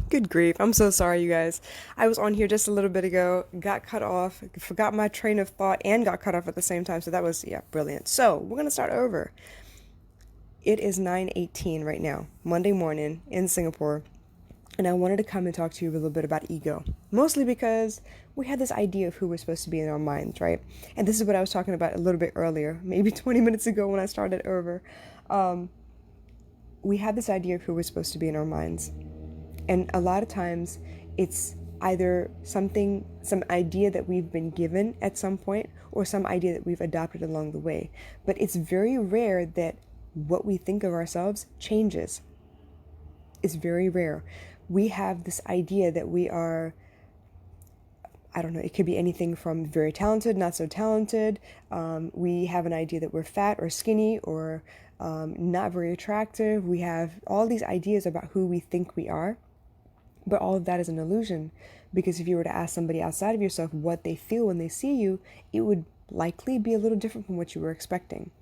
Good grief. I'm so sorry, you guys. I was on here just a little bit ago, got cut off, forgot my train of thought, and got cut off at the same time. So that was, yeah, brilliant. So we're going to start over. It is 9:18 right now, Monday morning in Singapore. And I wanted to come and talk to you a little bit about ego. Mostly because we had this idea of who we're supposed to be in our minds, right? And this is what I was talking about a little bit earlier, maybe 20 minutes ago when I started over. We had this idea of who we're supposed to be in our minds. And a lot of times it's either some idea that we've been given at some point or some idea that we've adopted along the way. But it's very rare that what we think of ourselves changes. It's very rare. We have this idea that we are, I don't know, it could be anything from very talented, not so talented. We have an idea that we're fat or skinny or not very attractive. We have all these ideas about who we think we are. But all of that is an illusion, because if you were to ask somebody outside of yourself what they feel when they see you, it would likely be a little different from what you were expecting.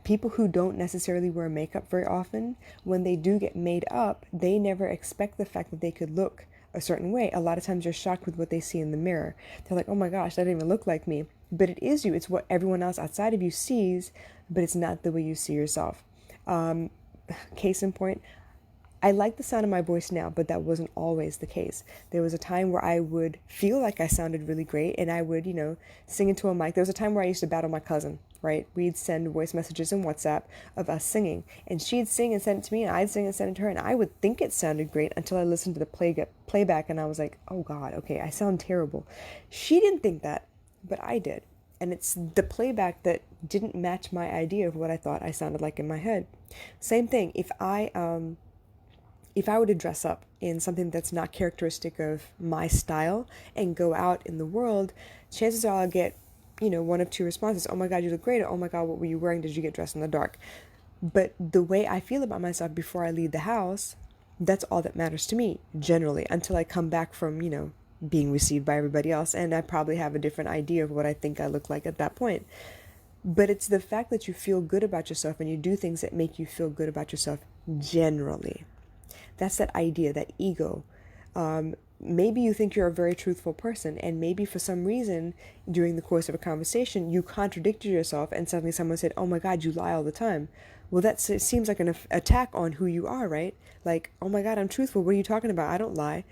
People who don't necessarily wear makeup very often, when they do get made up, they never expect the fact that they could look a certain way. A lot of times they're shocked with what they see in the mirror. They're like, oh my gosh, that didn't even look like me. But it is you. It's what everyone else outside of you sees, but it's not the way you see yourself. Case in point, I like the sound of my voice now, but that wasn't always the case. There was a time where I would feel like I sounded really great and I would, sing into a mic. There was a time where I used to battle my cousin, right? We'd send voice messages in WhatsApp of us singing, and she'd sing and send it to me, and I'd sing and send it to her, and I would think it sounded great until I listened to the playback and I was like, oh God, okay, I sound terrible. She didn't think that, but I did. And it's the playback that didn't match my idea of what I thought I sounded like in my head. Same thing, if I were to dress up in something that's not characteristic of my style and go out in the world, chances are I'll get, one of two responses. Oh my God, you look great. Or, oh my God, what were you wearing? Did you get dressed in the dark? But the way I feel about myself before I leave the house, that's all that matters to me, generally, until I come back from, being received by everybody else. And I probably have a different idea of what I think I look like at that point. But it's the fact that you feel good about yourself and you do things that make you feel good about yourself generally. That's that idea, that ego. Maybe you think you're a very truthful person, and maybe for some reason during the course of a conversation you contradicted yourself and suddenly someone said, oh my God, you lie all the time. Well, it seems like an attack on who you are, right? Like, oh my God, I'm truthful. What are you talking about? I don't lie.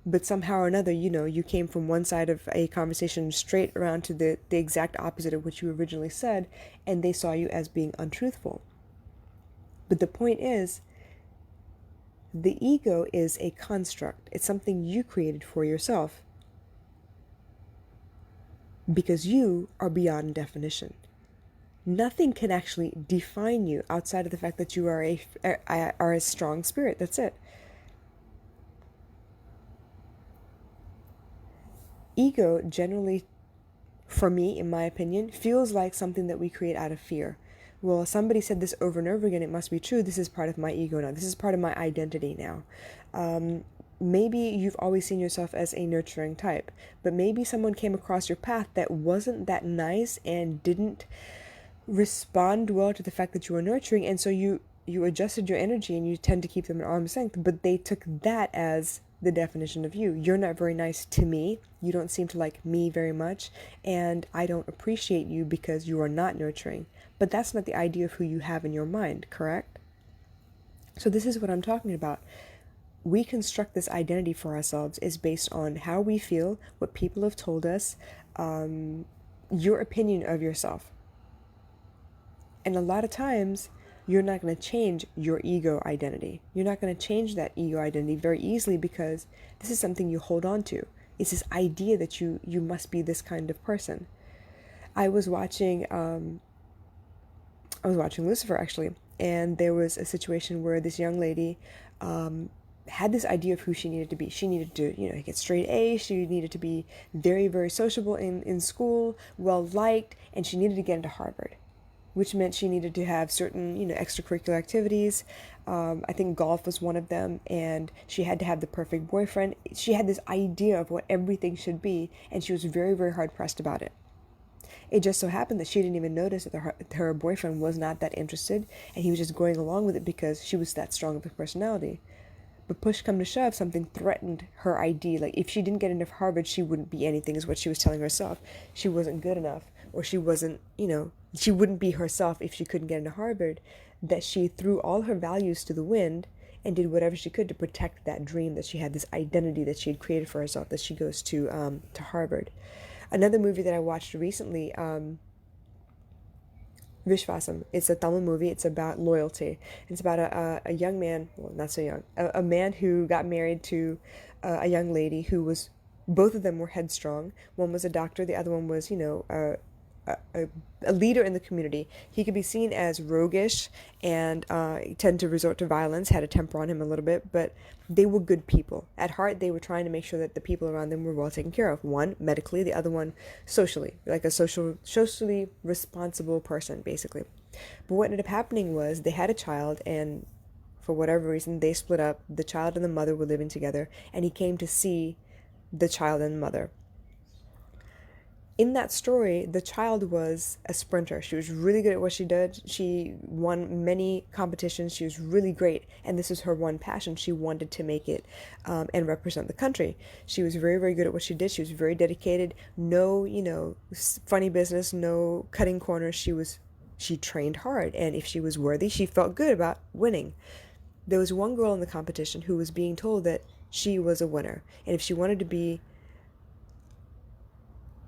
But somehow or another, you came from one side of a conversation straight around to the exact opposite of what you originally said, and they saw you as being untruthful. But the point is, the ego is a construct. It's something you created for yourself because you are beyond definition. Nothing can actually define you outside of the fact that you are a strong spirit. That's it. Ego generally, for me, in my opinion, feels like something that we create out of fear. Well, somebody said this over and over again, it must be true. This is part of my ego now. This is part of my identity now. Maybe you've always seen yourself as a nurturing type, but maybe someone came across your path that wasn't that nice and didn't respond well to the fact that you were nurturing, and so you adjusted your energy and you tend to keep them at arm's length, but they took that as the definition of you. You're not very nice to me. You don't seem to like me very much, and I don't appreciate you because you are not nurturing. But that's not the idea of who you have in your mind, correct? So this is what I'm talking about. We construct this identity for ourselves is based on how we feel, what people have told us, your opinion of yourself. And a lot of times, you're not going to change your ego identity. You're not going to change that ego identity very easily because this is something you hold on to. It's this idea that you must be this kind of person. I was watching Lucifer actually, and there was a situation where this young lady had this idea of who she needed to be. She needed to, get straight A's. She needed to be very, very sociable in school, well liked, and she needed to get into Harvard, which meant she needed to have certain, extracurricular activities. I think golf was one of them, and she had to have the perfect boyfriend. She had this idea of what everything should be, and she was very, very hard pressed about it. It just so happened that she didn't even notice that her boyfriend was not that interested, and he was just going along with it because she was that strong of a personality. But push come to shove, something threatened her ID. Like if she didn't get into Harvard, she wouldn't be anything, is what she was telling herself. She wasn't good enough, or she wasn't, she wouldn't be herself if she couldn't get into Harvard. That she threw all her values to the wind and did whatever she could to protect that dream that she had, this identity that she had created for herself, that she goes to Harvard. Another movie that I watched recently, Vishwasam. It's a Tamil movie. It's about loyalty. It's about a young man, well, not so young, a man who got married to a young lady who was, both of them were headstrong. One was a doctor, the other one was, a leader in the community. He could be seen as roguish and tend to resort to violence, had a temper on him a little bit, but they were good people. At heart, they were trying to make sure that the people around them were well taken care of. One, medically, the other one, socially, like a socially responsible person, basically. But what ended up happening was they had a child, and for whatever reason, they split up. The child and the mother were living together, and he came to see the child and mother. In that story, the child was a sprinter. She was really good at what she did. She won many competitions. She was really great. And this was her one passion. She wanted to make it and represent the country. She was very, very good at what she did. She was very dedicated. No, funny business, no cutting corners. She trained hard. And if she was worthy, she felt good about winning. There was one girl in the competition who was being told that she was a winner. And if she wanted to be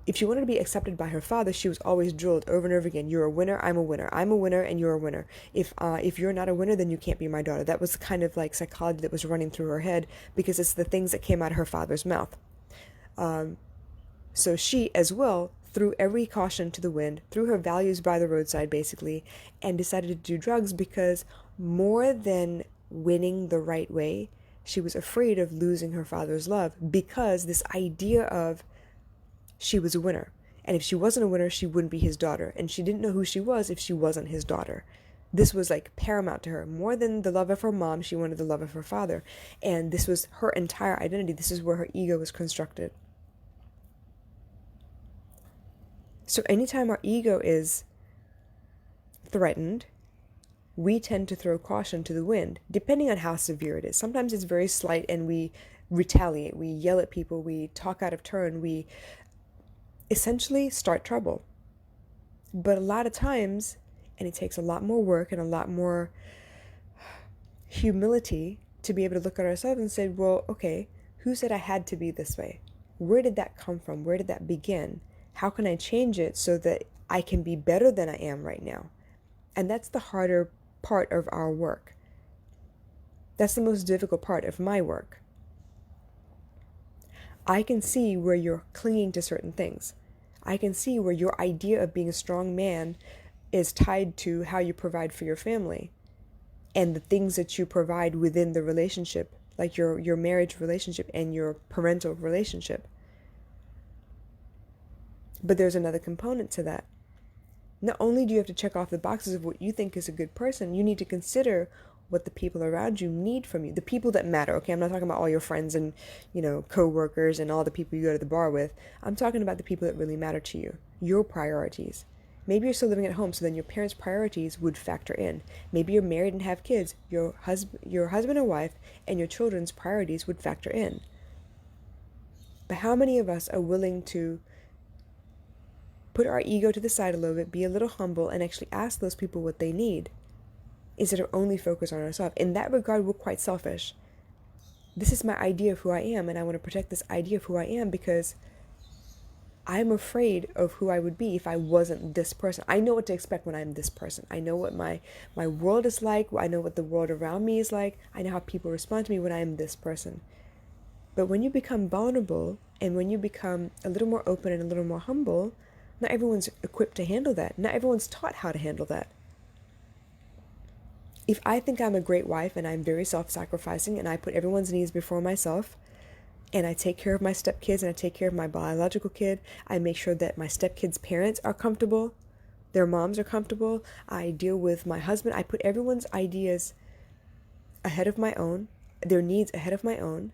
accepted by her father, she was always drilled over and over again. You're a winner, I'm a winner. I'm a winner and you're a winner. If you're not a winner, then you can't be my daughter. That was the kind of like psychology that was running through her head, because it's the things that came out of her father's mouth. So she as well threw every caution to the wind, threw her values by the roadside basically, and decided to do drugs because more than winning the right way, she was afraid of losing her father's love, because this idea of she was a winner. And if she wasn't a winner, she wouldn't be his daughter. And she didn't know who she was if she wasn't his daughter. This was like paramount to her. More than the love of her mom, she wanted the love of her father. And this was her entire identity. This is where her ego was constructed. So anytime our ego is threatened, we tend to throw caution to the wind, depending on how severe it is. Sometimes it's very slight and we retaliate. We yell at people. We talk out of turn. We essentially start trouble. But a lot of times, and it takes a lot more work and a lot more humility to be able to look at ourselves and say, well, okay, who said I had to be this way? Where did that come from? Where did that begin? How can I change it so that I can be better than I am right now? And that's the harder part of our work. That's the most difficult part of my work. I can see where you're clinging to certain things. I can see where your idea of being a strong man is tied to how you provide for your family and the things that you provide within the relationship, like your marriage relationship and your parental relationship. But there's another component to that. Not only do you have to check off the boxes of what you think is a good person, you need to consider what the people around you need from you, the people that matter. Okay, I'm not talking about all your friends and, co-workers and all the people you go to the bar with. I'm talking about the people that really matter to you, your priorities. Maybe you're still living at home, so then your parents' priorities would factor in. Maybe you're married and have kids. Your husband or wife and your children's priorities would factor in. But how many of us are willing to put our ego to the side a little bit, be a little humble, and actually ask those people what they need, instead of only focus on ourselves? In that regard, we're quite selfish. This is my idea of who I am, and I want to protect this idea of who I am because I'm afraid of who I would be if I wasn't this person. I know what to expect when I'm this person. I know what my world is like. I know what the world around me is like. I know how people respond to me when I am this person. But when you become vulnerable and when you become a little more open and a little more humble, not everyone's equipped to handle that. Not everyone's taught how to handle that. If I think I'm a great wife and I'm very self-sacrificing and I put everyone's needs before myself, and I take care of my stepkids and I take care of my biological kid, I make sure that my stepkids' parents are comfortable, their moms are comfortable, I deal with my husband, I put everyone's ideas ahead of my own, their needs ahead of my own,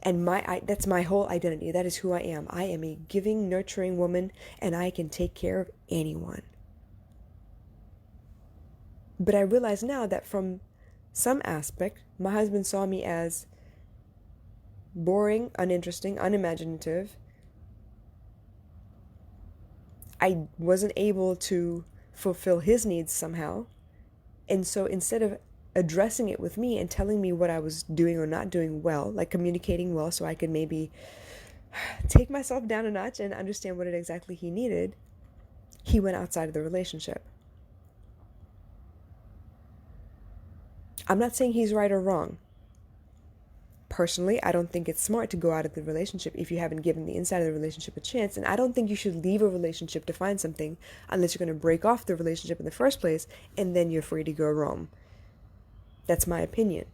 and that's my whole identity. That is who I am. I am a giving, nurturing woman, and I can take care of anyone. But I realize now that from some aspect, my husband saw me as boring, uninteresting, unimaginative. I wasn't able to fulfill his needs somehow. And so instead of addressing it with me and telling me what I was doing or not doing well, like communicating well so I could maybe take myself down a notch and understand what it exactly he needed, he went outside of the relationship. I'm not saying he's right or wrong. Personally, I don't think it's smart to go out of the relationship if you haven't given the inside of the relationship a chance. And I don't think you should leave a relationship to find something unless you're going to break off the relationship in the first place and then you're free to go roam. That's my opinion.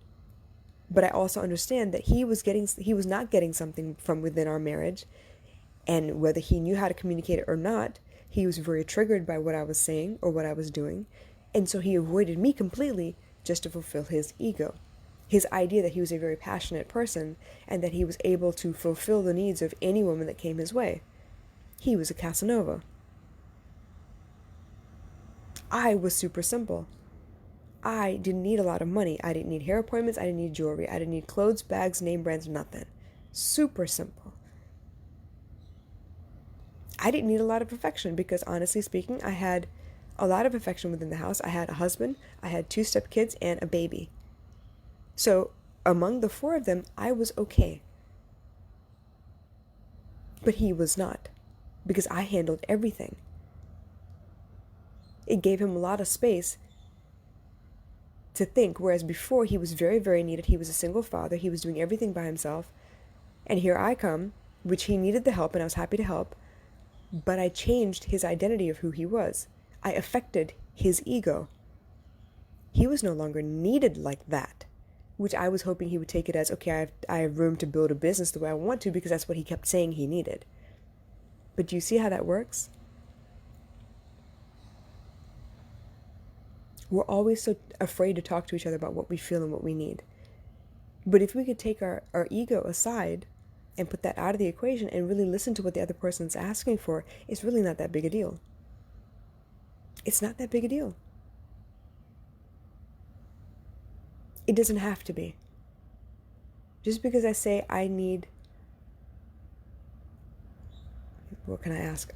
But I also understand that he was not getting something from within our marriage. And whether he knew how to communicate it or not, he was very triggered by what I was saying or what I was doing. And so he avoided me completely just to fulfill his ego. His idea that he was a very passionate person and that he was able to fulfill the needs of any woman that came his way. He was a Casanova. I was super simple. I didn't need a lot of money. I didn't need hair appointments. I didn't need jewelry. I didn't need clothes, bags, name brands, nothing. Super simple. I didn't need a lot of affection because honestly speaking, I had a lot of affection within the house. I had a husband, I had 2 stepkids, and a baby. So among the 4 of them, I was okay. But he was not, because I handled everything. It gave him a lot of space to think, whereas before he was very, very needed. He was a single father. He was doing everything by himself. And here I come, which he needed the help, and I was happy to help. But I changed his identity of who he was. I affected his ego. He was no longer needed like that, which I was hoping he would take it as, okay, I have room to build a business the way I want to because that's what he kept saying he needed. But do you see how that works? We're always so afraid to talk to each other about what we feel and what we need. But if we could take our ego aside and put that out of the equation and really listen to what the other person's asking for, it's really not that big a deal. It's not that big a deal. It doesn't have to be. Just because I say I need... What can I ask?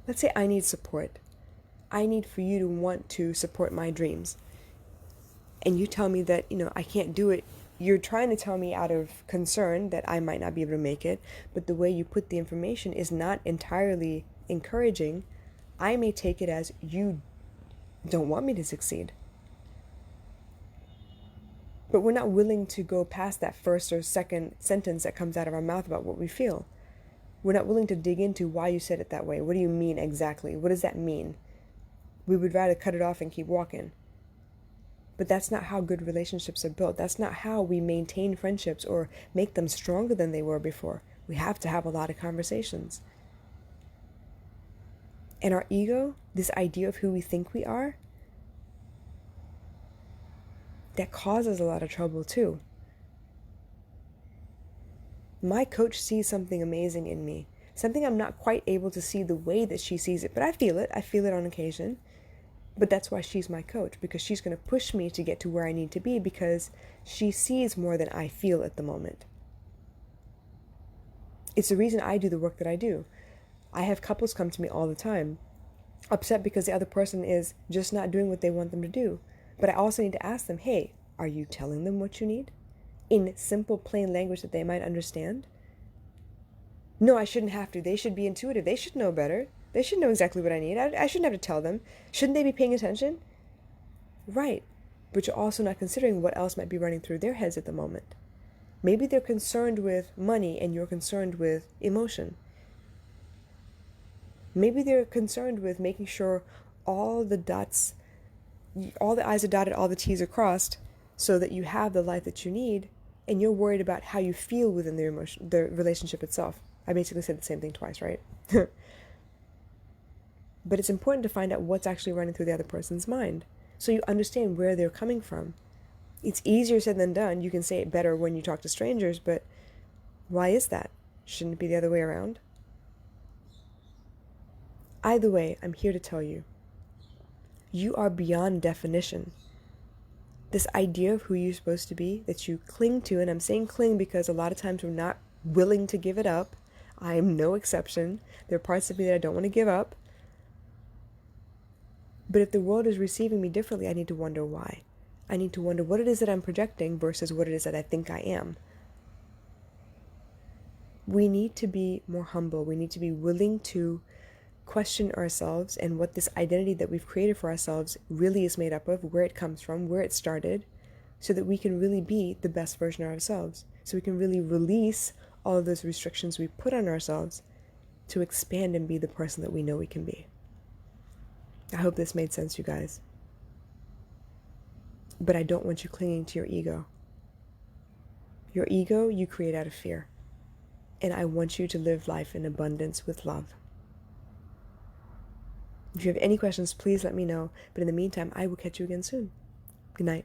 Let's say I need support. I need for you to want to support my dreams. And you tell me that, I can't do it. You're trying to tell me out of concern that I might not be able to make it, but the way you put the information is not entirely encouraging. I may take it as you don't want me to succeed. But we're not willing to go past that first or second sentence that comes out of our mouth about what we feel. We're not willing to dig into why you said it that way. What do you mean exactly? What does that mean? We would rather cut it off and keep walking. But that's not how good relationships are built. That's not how we maintain friendships or make them stronger than they were before. We have to have a lot of conversations. And our ego, this idea of who we think we are, that causes a lot of trouble too. My coach sees something amazing in me, something I'm not quite able to see the way that she sees it, but I feel it. I feel it on occasion. But that's why she's my coach, because she's going to push me to get to where I need to be because she sees more than I feel at the moment. It's the reason I do the work that I do. I have couples come to me all the time, upset because the other person is just not doing what they want them to do. But I also need to ask them, hey, are you telling them what you need? In simple, plain language that they might understand? No, I shouldn't have to. They should be intuitive. They should know better. They should know exactly what I need. I shouldn't have to tell them. Shouldn't they be paying attention? Right. But you're also not considering what else might be running through their heads at the moment. Maybe they're concerned with money and you're concerned with emotion. Maybe they're concerned with making sure all the I's are dotted, all the T's are crossed, so that you have the life that you need, and you're worried about how you feel within the relationship itself. I basically said the same thing twice, right? But it's important to find out what's actually running through the other person's mind, so you understand where they're coming from. It's easier said than done. You can say it better when you talk to strangers, but why is that? Shouldn't it be the other way around? Either way, I'm here to tell you, You are beyond definition. This idea of who you're supposed to be that you cling to, and I'm saying cling because a lot of times we're not willing to give it up. I am no exception. There are parts of me that I don't want to give up. But if the world is receiving me differently, I need to wonder why. I need to wonder what it is that I'm projecting versus what it is that I think I am. We need to be more humble. We need to be willing to question ourselves and what this identity that we've created for ourselves really is made up of, where it comes from, where it started, so that we can really be the best version of ourselves. So we can really release all of those restrictions we put on ourselves to expand and be the person that we know we can be. I hope this made sense, you guys. But I don't want you clinging to your ego. Your ego you create out of fear. And I want you to live life in abundance with love. If you have any questions, please let me know. But in the meantime, I will catch you again soon. Good night.